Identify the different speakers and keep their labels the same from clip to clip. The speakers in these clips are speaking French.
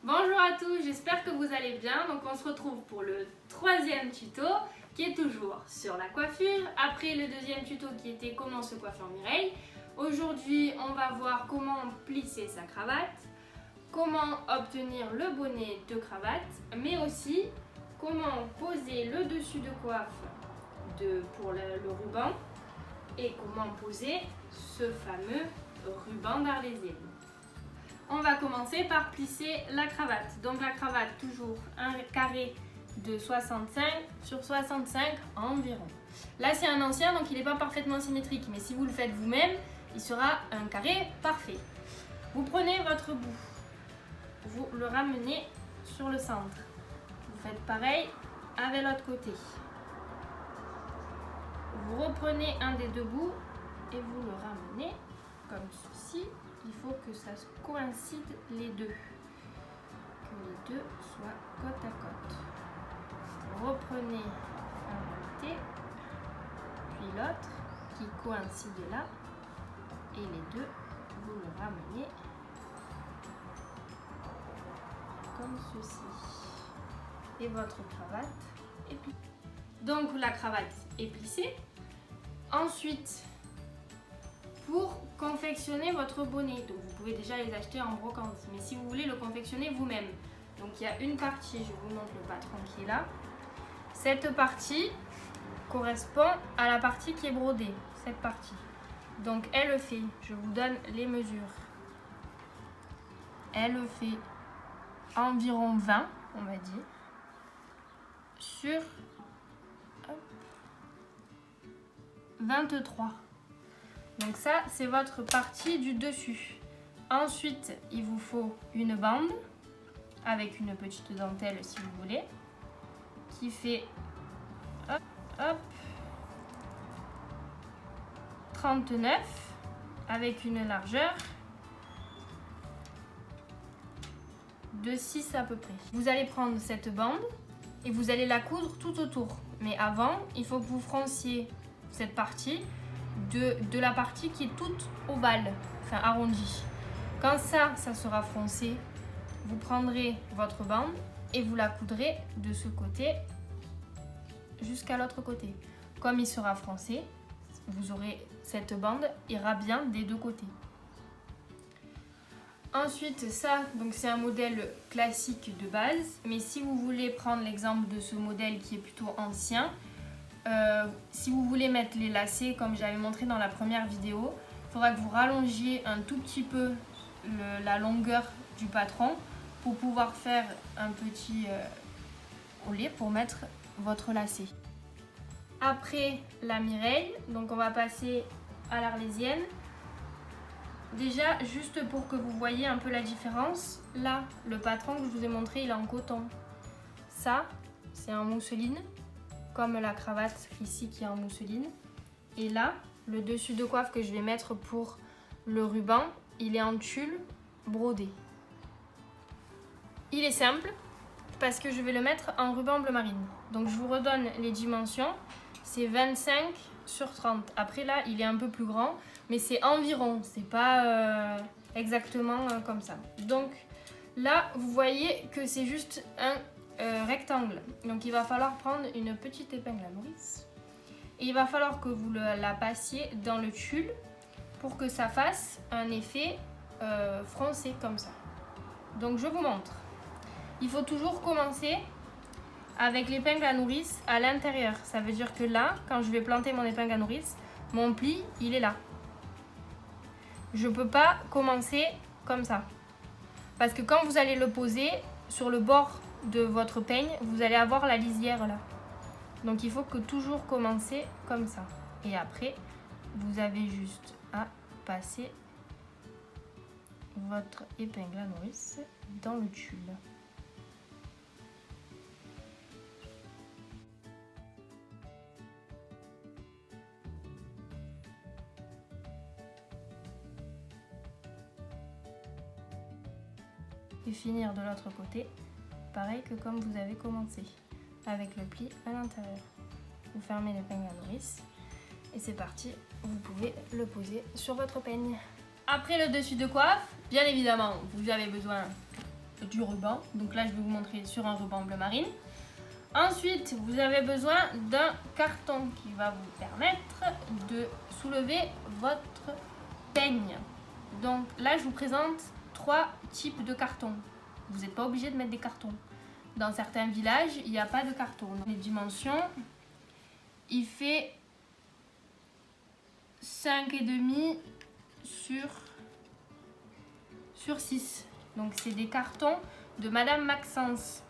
Speaker 1: Bonjour à tous, j'espère que vous allez bien. Donc on se retrouve pour le troisième tuto qui est toujours sur la coiffure. Après le deuxième tuto qui était comment se coiffer en Mireille. Aujourd'hui on va voir comment plisser sa cravate, comment obtenir le bonnet de cravate, mais aussi comment poser le dessus de coiffe pour le ruban et comment poser ce fameux ruban d'arlésienne. On va commencer par plisser la cravate. Donc la cravate, toujours un carré de 65 sur 65 environ. Là c'est un ancien donc il n'est pas parfaitement symétrique, mais si vous le faites vous-même, il sera un carré parfait. Vous prenez votre bout, vous le ramenez sur le centre. Vous faites pareil avec l'autre côté. Vous reprenez un des deux bouts et vous le ramenez comme ceci. Il faut que ça coïncide les deux, que les deux soient côte à côte. Vous reprenez un côté, puis l'autre qui coïncide là, et les deux, vous le ramenez comme ceci. Et votre cravate est plissée. Donc la cravate est plissée. Ensuite, pour confectionner votre bonnet, donc vous pouvez déjà les acheter en brocante, mais si vous voulez le confectionner vous-même, donc il y a une partie, je vous montre le patron qui est là. Cette partie correspond à la partie qui est brodée, cette partie. Donc elle fait, je vous donne les mesures, elle fait environ 20, on va dire, sur 23. Donc ça, c'est votre partie du dessus. Ensuite, il vous faut une bande avec une petite dentelle si vous voulez, qui fait hop, hop, 39 avec une largeur de 6 à peu près. Vous allez prendre cette bande et vous allez la coudre tout autour. Mais avant, il faut que vous fronciez cette partie de la partie qui est toute ovale, enfin arrondie. Quand ça sera froncé, vous prendrez votre bande et vous la coudrez de ce côté jusqu'à l'autre côté. Comme il sera froncé, vous aurez cette bande ira bien des deux côtés. Ensuite, ça, donc c'est un modèle classique de base, mais si vous voulez prendre l'exemple de ce modèle qui est plutôt ancien, si vous voulez mettre les lacets comme j'avais montré dans la première vidéo, il faudra que vous rallongiez un tout petit peu la longueur du patron pour pouvoir faire un petit collet pour mettre votre lacet. Après la Mireille, donc on va passer à l'arlésienne. Déjà, juste pour que vous voyez un peu la différence, là, le patron que je vous ai montré, il est en coton. Ça, c'est en mousseline, comme la cravate ici qui est en mousseline. Et là, le dessus de coiffe que je vais mettre pour le ruban, il est en tulle brodé. Il est simple parce que je vais le mettre en ruban bleu marine. Donc je vous redonne les dimensions, c'est 25 sur 30. Après là, il est un peu plus grand, mais c'est environ, c'est pas exactement comme ça. Donc là, vous voyez que c'est juste un rectangle. Donc il va falloir prendre une petite épingle à nourrice et il va falloir que vous la passiez dans le tulle pour que ça fasse un effet froncé comme ça. Donc je vous montre. Il faut toujours commencer avec l'épingle à nourrice à l'intérieur. Ça veut dire que là, quand je vais planter mon épingle à nourrice, mon pli, il est là. Je ne peux pas commencer comme ça. Parce que quand vous allez le poser sur le bord de votre peigne, vous allez avoir la lisière là. Donc il faut que toujours commencer comme ça. Et après, vous avez juste à passer votre épingle à nourrice dans le tulle. Et finir de l'autre côté, pareil que comme vous avez commencé, avec le pli à l'intérieur. Vous fermez l'épingle à nourrice et c'est parti, vous pouvez le poser sur votre peigne. Après le dessus de coiffe, bien évidemment, vous avez besoin du ruban. Donc là, je vais vous montrer sur un ruban bleu marine. Ensuite, vous avez besoin d'un carton qui va vous permettre de soulever votre peigne. Donc là, je vous présente 3 types de cartons. Vous n'êtes pas obligé de mettre des cartons. Dans certains villages, il n'y a pas de carton. Les dimensions, il fait 5,5 sur 6. Donc c'est des cartons de Madame Maxence,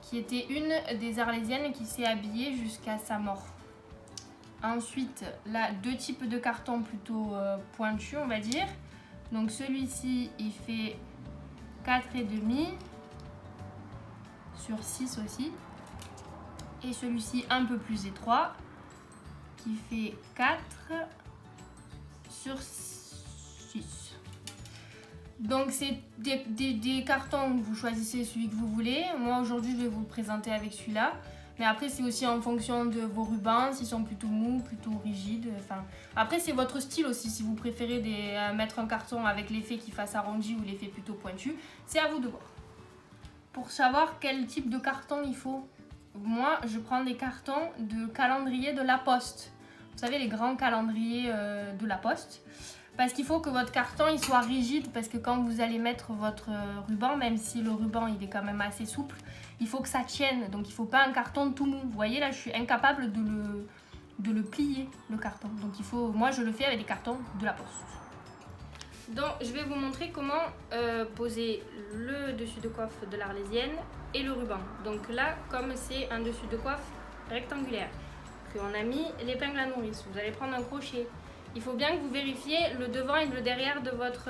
Speaker 1: qui était une des Arlésiennes qui s'est habillée jusqu'à sa mort. Ensuite, là, 2 types de cartons plutôt pointus, on va dire. Donc celui-ci, il fait 4,5 sur 6 aussi. Et celui-ci un peu plus étroit, qui fait 4 sur 6. Donc c'est des cartons, vous choisissez celui que vous voulez. Moi aujourd'hui je vais vous le présenter avec celui-là. Mais après c'est aussi en fonction de vos rubans, s'ils sont plutôt mous, plutôt rigides. Enfin, après c'est votre style aussi, si vous préférez mettre un carton avec l'effet qui fasse arrondi ou l'effet plutôt pointu. C'est à vous de voir. Pour savoir quel type de carton il faut, moi je prends des cartons de calendrier de la Poste. Vous savez, les grands calendriers de la Poste. Parce qu'il faut que votre carton il soit rigide, parce que quand vous allez mettre votre ruban, même si le ruban il est quand même assez souple, il faut que ça tienne. Donc il ne faut pas un carton tout mou. Vous voyez là, je suis incapable de le plier, le carton. Donc moi je le fais avec des cartons de la Poste. Donc je vais vous montrer comment poser le dessus de coiffe de l'Arlésienne et le ruban. Donc là, comme c'est un dessus de coiffe rectangulaire, qu'on a mis l'épingle à nourrice, vous allez prendre un crochet. Il faut bien que vous vérifiez le devant et le derrière de votre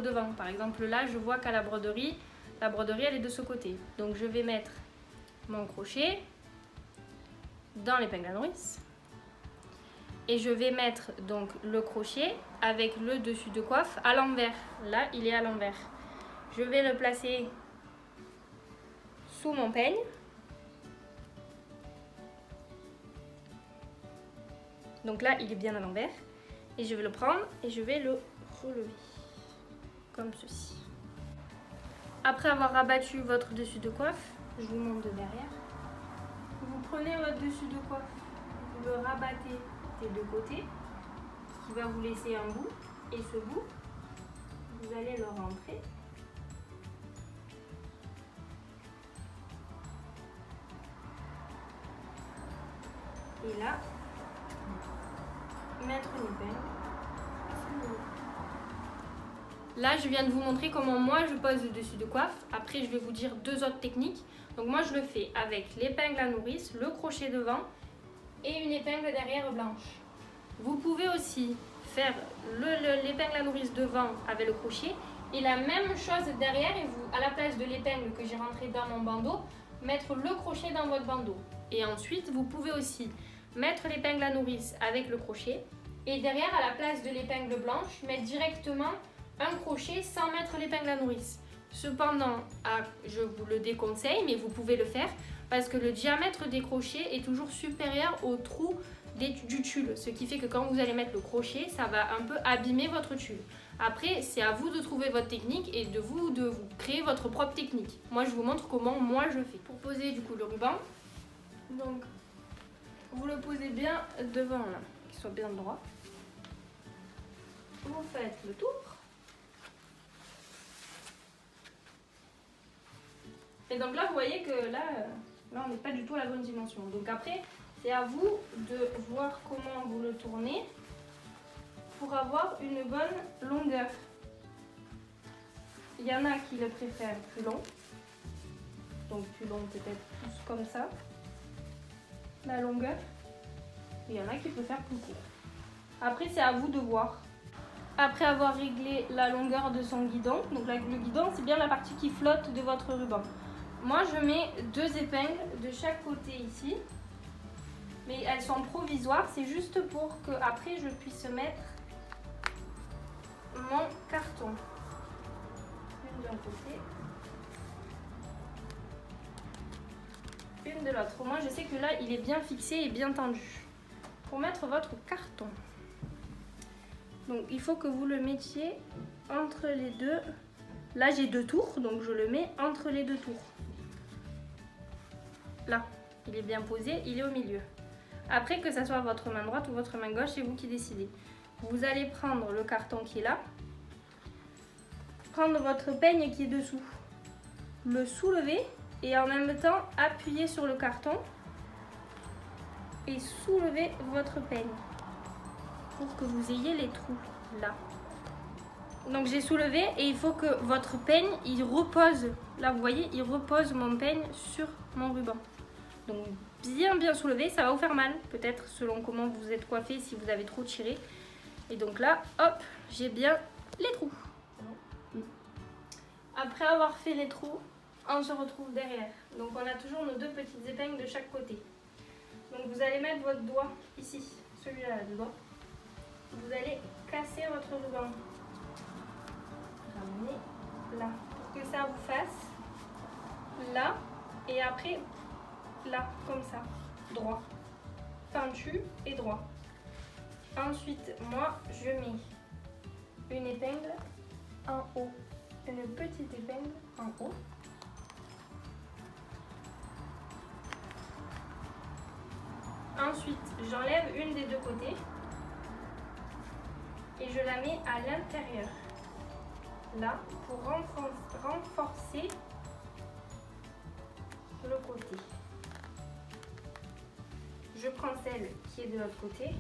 Speaker 1: devant. Par exemple là, je vois qu'à la broderie elle est de ce côté. Donc je vais mettre mon crochet dans l'épingle à nourrice. Et je vais mettre donc le crochet avec le dessus de coiffe à l'envers. Là, il est à l'envers. Je vais le placer sous mon peigne. Donc là, il est bien à l'envers. Et je vais le prendre et je vais le relever. Comme ceci. Après avoir rabattu votre dessus de coiffe, je vous montre de derrière. Vous prenez votre dessus de coiffe, vous le rabattez des 2 côtés, qui va vous laisser un bout. Et ce bout, vous allez le rentrer. Et là, mettre une épingle. Là, je viens de vous montrer comment moi je pose le dessus de coiffe. Après, je vais vous dire 2 autres techniques. Donc moi, je le fais avec l'épingle à nourrice, le crochet devant et une épingle derrière blanche. Vous pouvez aussi faire l'épingle à nourrice devant avec le crochet et la même chose derrière, et vous, à la place de l'épingle que j'ai rentrée dans mon bandeau, mettre le crochet dans votre bandeau. Et ensuite, vous pouvez aussi mettre l'épingle à nourrice avec le crochet et derrière, à la place de l'épingle blanche, mettre directement un crochet sans mettre l'épingle à nourrice. Cependant, je vous le déconseille, mais vous pouvez le faire parce que le diamètre des crochets est toujours supérieur au trou du tulle, ce qui fait que quand vous allez mettre le crochet, ça va un peu abîmer votre tulle. Après, c'est à vous de trouver votre technique et de vous créer votre propre technique. Moi, je vous montre comment moi je fais. Pour poser du coup le ruban, donc vous le posez bien devant là, qu'il soit bien droit. Vous faites le tour. Et donc là, vous voyez que là on n'est pas du tout à la bonne dimension. Donc après, c'est à vous de voir comment vous le tournez pour avoir une bonne longueur. Il y en a qui le préfèrent plus long. Donc plus long peut-être plus comme ça, la longueur. Et il y en a qui préfèrent plus court. Après, c'est à vous de voir. Après avoir réglé la longueur de son guidon, donc le guidon, c'est bien la partie qui flotte de votre ruban. Moi, je mets 2 épingles de chaque côté ici, mais elles sont provisoires. C'est juste pour que après je puisse mettre mon carton. Une d'un côté, une de l'autre. Au moins, je sais que là, il est bien fixé et bien tendu. Pour mettre votre carton, donc il faut que vous le mettiez entre les 2 Là, j'ai 2 tours, donc je le mets entre les 2 tours. Là, il est bien posé, il est au milieu. Après, que ça soit votre main droite ou votre main gauche, c'est vous qui décidez. Vous allez prendre le carton qui est là, prendre votre peigne qui est dessous, le soulever et en même temps appuyer sur le carton et soulever votre peigne pour que vous ayez les trous là. Donc j'ai soulevé et il faut que votre peigne il repose, là vous voyez, il repose mon peigne sur mon ruban. Donc bien soulevé, ça va vous faire mal peut-être selon comment vous êtes coiffé, si vous avez trop tiré. Et donc là, hop, j'ai bien les trous. Après avoir fait les trous, on se retrouve derrière. Donc on a toujours nos 2 petites épingles de chaque côté. Donc vous allez mettre votre doigt ici, celui-là le doigt. Vous allez casser votre ruban. Ramener là, pour que ça vous fasse là et après là, comme ça, droit. Pentu et droit. Ensuite, moi, je mets une épingle en haut, une petite épingle en haut. Ensuite, j'enlève une des 2 côtés et je la mets à l'intérieur, là, pour renforcer le côté. Je prends celle qui est de l'autre côté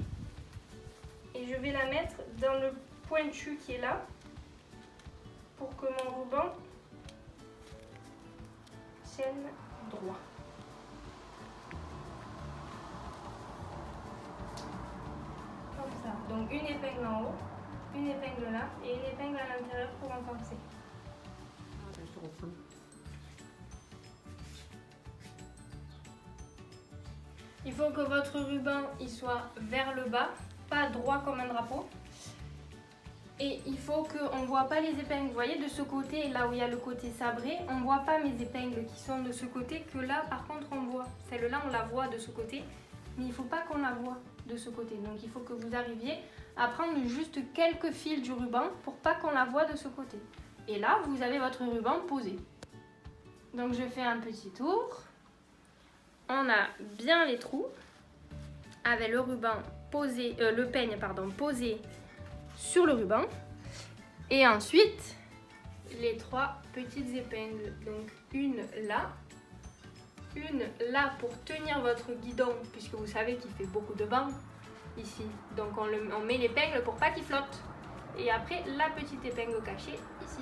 Speaker 1: et je vais la mettre dans le pointu qui est là pour que mon ruban tienne droit. Comme ça. Donc une épingle en haut, une épingle là et une épingle à l'intérieur pour renforcer. Il faut que votre ruban il soit vers le bas, pas droit comme un drapeau. Et il faut qu'on ne voit pas les épingles. Vous voyez de ce côté, là où il y a le côté sabré, on ne voit pas mes épingles qui sont de ce côté, que là par contre on voit. Celle-là on la voit de ce côté, mais il ne faut pas qu'on la voit de ce côté. Donc il faut que vous arriviez à prendre juste quelques fils du ruban pour pas qu'on la voie de ce côté. Et là vous avez votre ruban posé. Donc je fais un petit tour. On a bien les trous avec le ruban posé, le peigne pardon, posé sur le ruban et ensuite les 3 petites épingles, donc une là pour tenir votre guidon puisque vous savez qu'il fait beaucoup de vent ici, donc on met l'épingle pour pas qu'il flotte et après la petite épingle cachée ici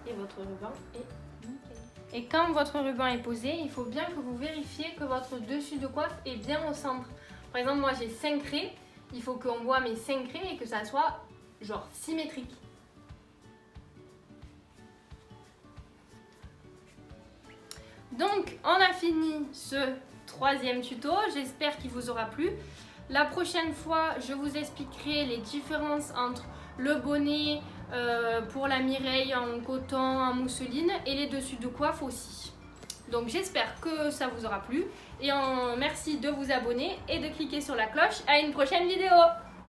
Speaker 1: et votre ruban est nickel. Et quand votre ruban est posé, il faut bien que vous vérifiez que votre dessus de coiffe est bien au centre. Par exemple, moi j'ai 5 craies, il faut qu'on voit mes 5 craies et que ça soit genre symétrique. Donc, on a fini ce 3e tuto, j'espère qu'il vous aura plu. La prochaine fois, je vous expliquerai les différences entre le bonnet pour la Mireille en coton, en mousseline et les dessus de coiffe aussi. Donc j'espère que ça vous aura plu et merci de vous abonner et de cliquer sur la cloche. À une prochaine vidéo.